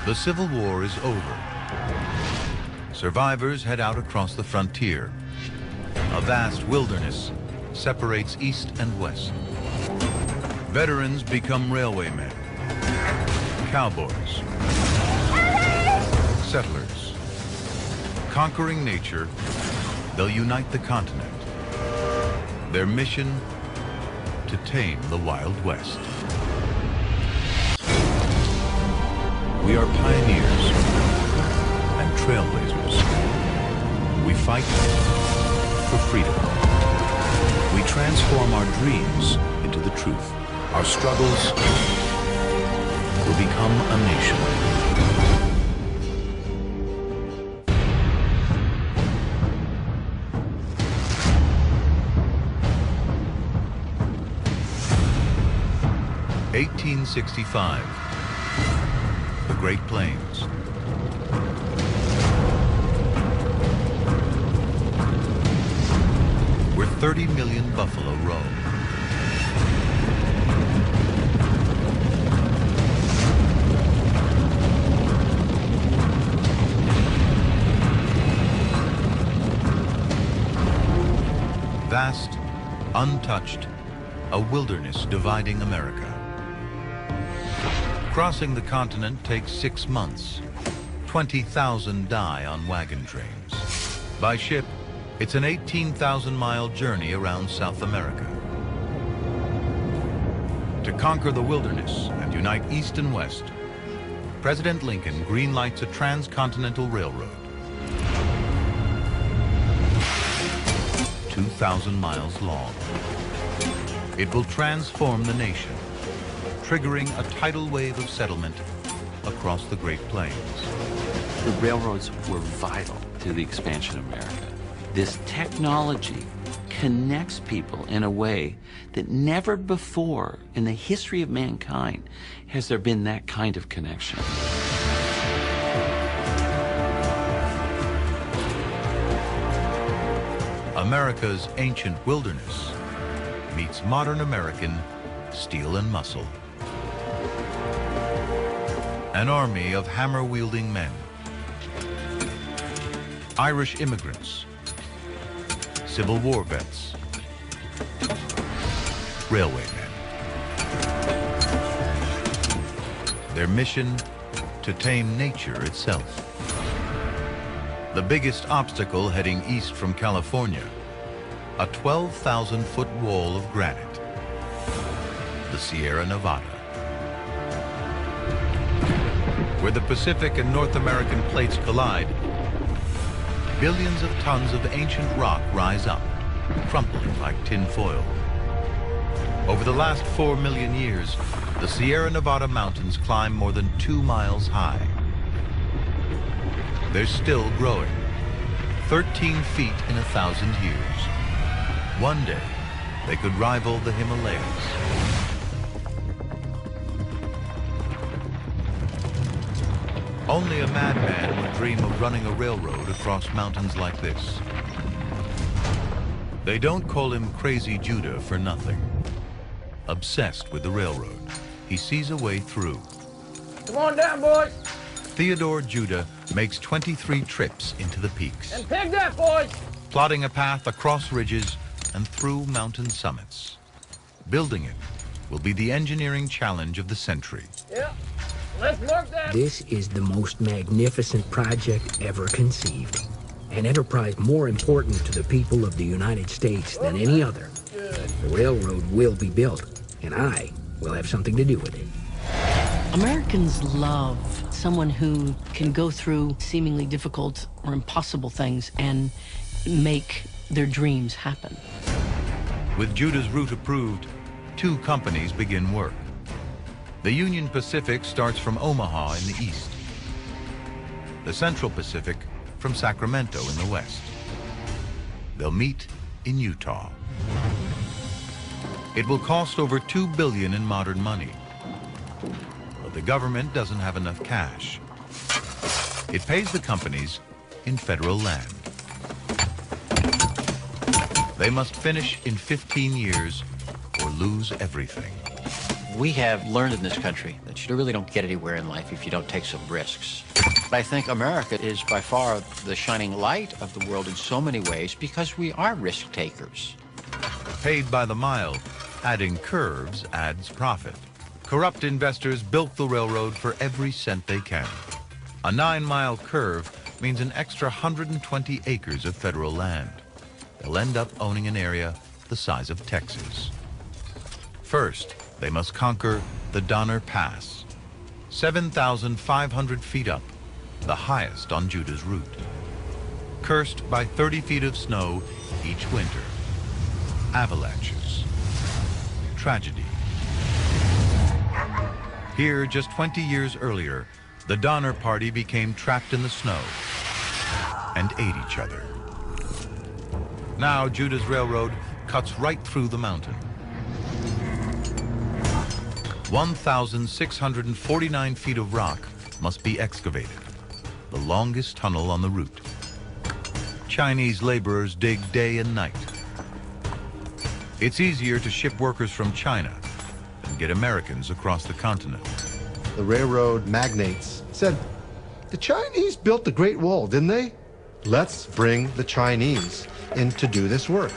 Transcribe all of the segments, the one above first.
The Civil War is over. Survivors head out across the frontier. A vast wilderness separates east and west. Veterans become railwaymen, cowboys, settlers. Conquering nature, they'll unite the continent. Their mission, to tame the Wild West. We are pioneers and trailblazers. We fight for freedom. We transform our dreams into the truth. Our struggles will become a nation. (1865). The Great Plains. Where 30 million buffalo roam. Vast, untouched, a wilderness dividing America. Crossing the continent takes 6 months. 20,000 die on wagon trains. By ship, it's an 18,000-mile journey around South America. To conquer the wilderness and unite East and West, President Lincoln greenlights a transcontinental railroad. 2,000 miles long. It will transform the nation, triggering a tidal wave of settlement across the Great Plains. The railroads were vital to the expansion of America. This technology connects people in a way that never before in the history of mankind has there been that kind of connection. America's ancient wilderness meets modern American steel and muscle. An army of hammer-wielding men, Irish immigrants, Civil War vets, railwaymen. Their mission, to tame nature itself. The biggest obstacle heading east from California, a 12,000-foot wall of granite, the Sierra Nevada. Where the Pacific and North American plates collide, billions of tons of ancient rock rise up, crumpling like tin foil. Over the last 4 million years, the Sierra Nevada mountains climb more than 2 miles high. They're still growing, 13 feet in 1,000 years. One day, they could rival the Himalayas. Only a madman would dream of running a railroad across mountains like this. They don't call him Crazy Judah for nothing. Obsessed with the railroad, he sees a way through. Come on down, boys. Theodore Judah makes 23 trips into the peaks. And pig that, boys. Plotting a path across ridges and through mountain summits. Building it will be the engineering challenge of the century. Yeah, let's mark that. This is the most magnificent project ever conceived. An enterprise more important to the people of the United States than any other. The railroad will be built, and I will have something to do with it. Americans love someone who can go through seemingly difficult or impossible things and make their dreams happen. With Judah's route approved, 2 companies begin work. The Union Pacific starts from Omaha in the east. The Central Pacific from Sacramento in the west. They'll meet in Utah. It will cost over $2 billion in modern money. But the government doesn't have enough cash. It pays the companies in federal land. They must finish in 15 years or lose everything. We have learned in this country that you really don't get anywhere in life if you don't take some risks. I think America is by far the shining light of the world in so many ways because we are risk takers. Paid by the mile, adding curves adds profit. Corrupt investors bilk the railroad for every cent they can. A 9-mile curve means an extra 120 acres of federal land. They'll end up owning an area the size of Texas. First, they must conquer the Donner Pass, 7,500 feet up, the highest on Judah's route. Cursed by 30 feet of snow each winter. Avalanches. Tragedy. Here, just 20 years earlier, the Donner Party became trapped in the snow and ate each other. Now, Judah's railroad cuts right through the mountain. 1,649 feet of rock must be excavated, the longest tunnel on the route. Chinese laborers dig day and night. It's easier to ship workers from China than get Americans across the continent. The railroad magnates said, the Chinese built the Great Wall, didn't they? Let's bring the Chinese in to do this work.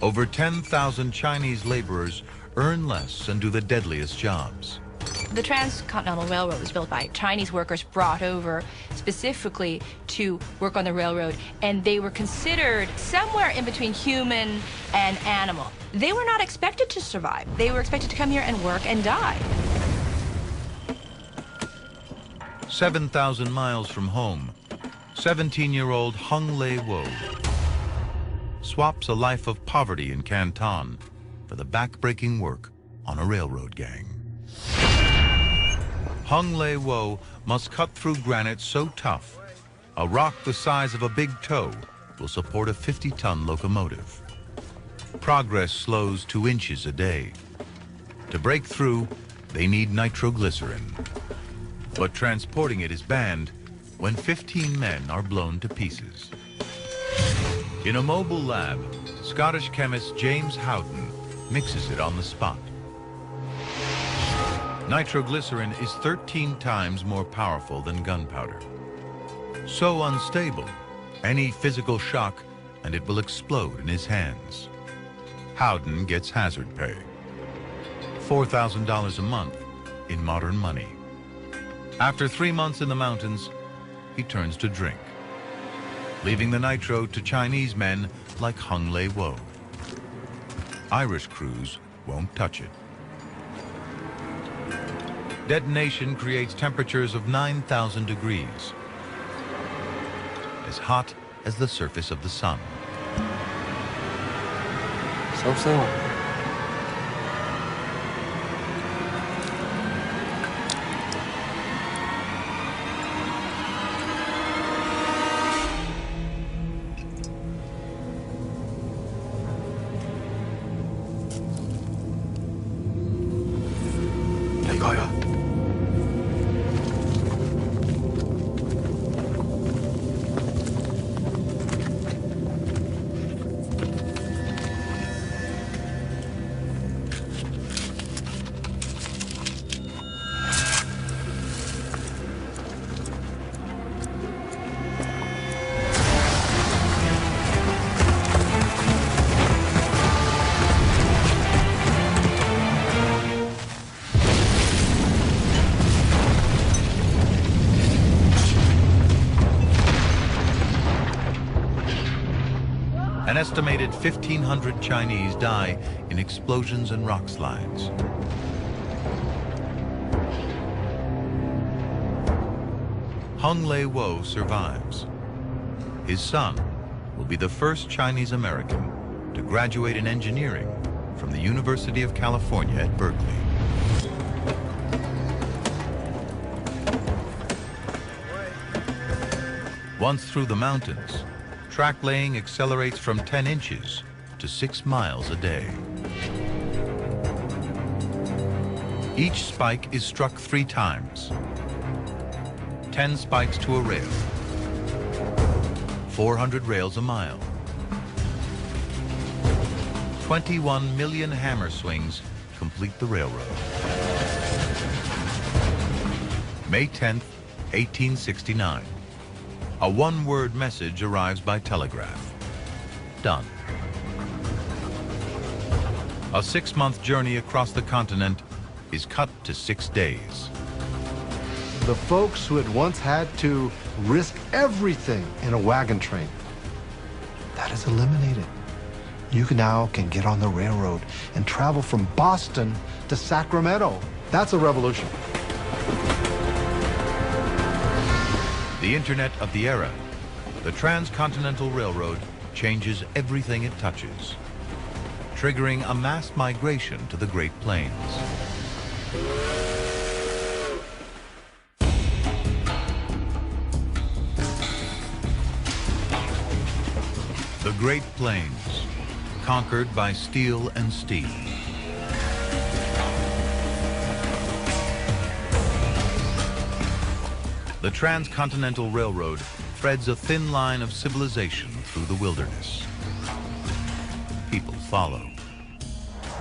Over 10,000 Chinese laborers earn less and do the deadliest jobs. The Transcontinental Railroad was built by Chinese workers brought over specifically to work on the railroad, and they were considered somewhere in between human and animal. They were not expected to survive. They were expected to come here and work and die. 7,000 miles from home, 17-year-old Hung Lei Wo swaps a life of poverty in Canton for the back-breaking work on a railroad gang. Hung Lei Wo must cut through granite so tough, a rock the size of a big toe will support a 50-ton locomotive. Progress slows 2 inches a day. To break through, they need nitroglycerin. But transporting it is banned when 15 men are blown to pieces. In a mobile lab, Scottish chemist James Howden mixes it on the spot. Nitroglycerin is 13 times more powerful than gunpowder. So unstable, any physical shock and it will explode in his hands. Howden gets hazard pay. $4,000 a month in modern money. After 3 months in the mountains, he turns to drink, leaving the nitro to Chinese men like Hung Lei Wo. Irish crews won't touch it. Detonation creates temperatures of 9,000 degrees, as hot as the surface of the sun. So. An estimated 1,500 Chinese die in explosions and rock slides. Hung Lei Wo survives. His son will be the first Chinese American to graduate in engineering from the University of California at Berkeley. Once through the mountains, track laying accelerates from 10 inches to 6 miles a day. Each spike is struck 3 times. 10 spikes to a rail. 400 rails a mile. 21 million hammer swings complete complete the railroad. May 10th, 1869. A one-word message arrives by telegraph. Done. A 6-month journey across the continent is cut to 6 days. The folks who had once had to risk everything in a wagon train, that is eliminated. You now can get on the railroad and travel from Boston to Sacramento. That's a revolution. The internet of the era, the Transcontinental Railroad changes everything it touches, triggering a mass migration to the Great Plains. The Great Plains, conquered by steel and steam. The Transcontinental Railroad threads a thin line of civilization through the wilderness. People follow.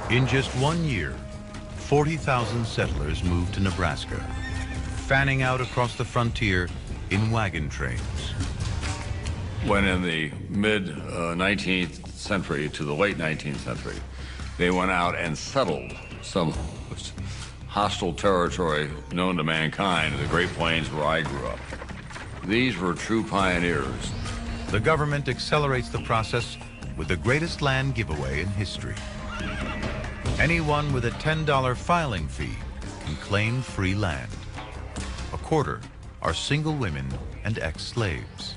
In just 1 year, 40,000 settlers moved to Nebraska, fanning out across the frontier in wagon trains. When in the mid-19th century to the late 19th century, they went out and settled some hostile territory known to mankind in the Great Plains where I grew up. These were true pioneers. The government accelerates the process with the greatest land giveaway in history. Anyone with a $10 filing fee can claim free land. A quarter are single women and ex-slaves.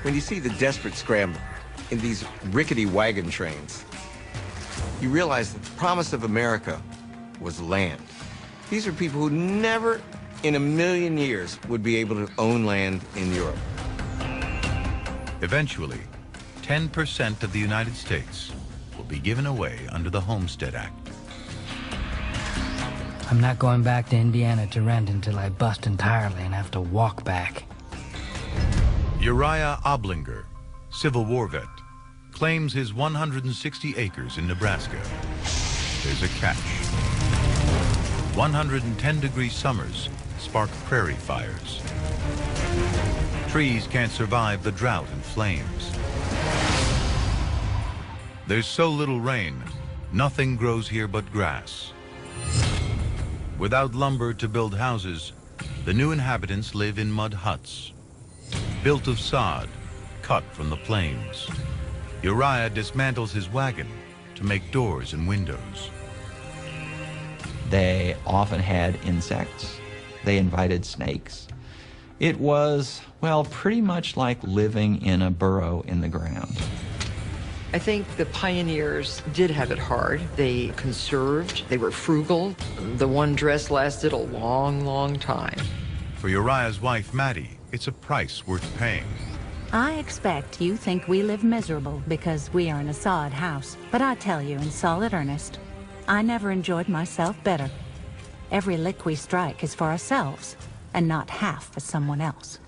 When you see the desperate scramble in these rickety wagon trains, you realize that the promise of America was land. These are people who never in a million years would be able to own land in Europe. Eventually, 10% of the United States will be given away under the Homestead Act. I'm not going back to Indiana to rent until I bust entirely and have to walk back. Uriah Oblinger, Civil War vet, claims his 160 acres in Nebraska. There's a catch. 110-degree summers spark prairie fires. Trees can't survive the drought and flames. There's so little rain, nothing grows here but grass. Without lumber to build houses, the new inhabitants live in mud huts, built of sod, cut from the plains. Uriah dismantles his wagon to make doors and windows. They often had insects. They invited snakes. It was, well, pretty much like living in a burrow in the ground. I think the pioneers did have it hard. They conserved, they were frugal. The one dress lasted a long, long time. For Uriah's wife, Maddie, it's a price worth paying. I expect you think we live miserable because we are in a sod house. But I tell you in solid earnest, I never enjoyed myself better. Every lick we strike is for ourselves, and not half for someone else.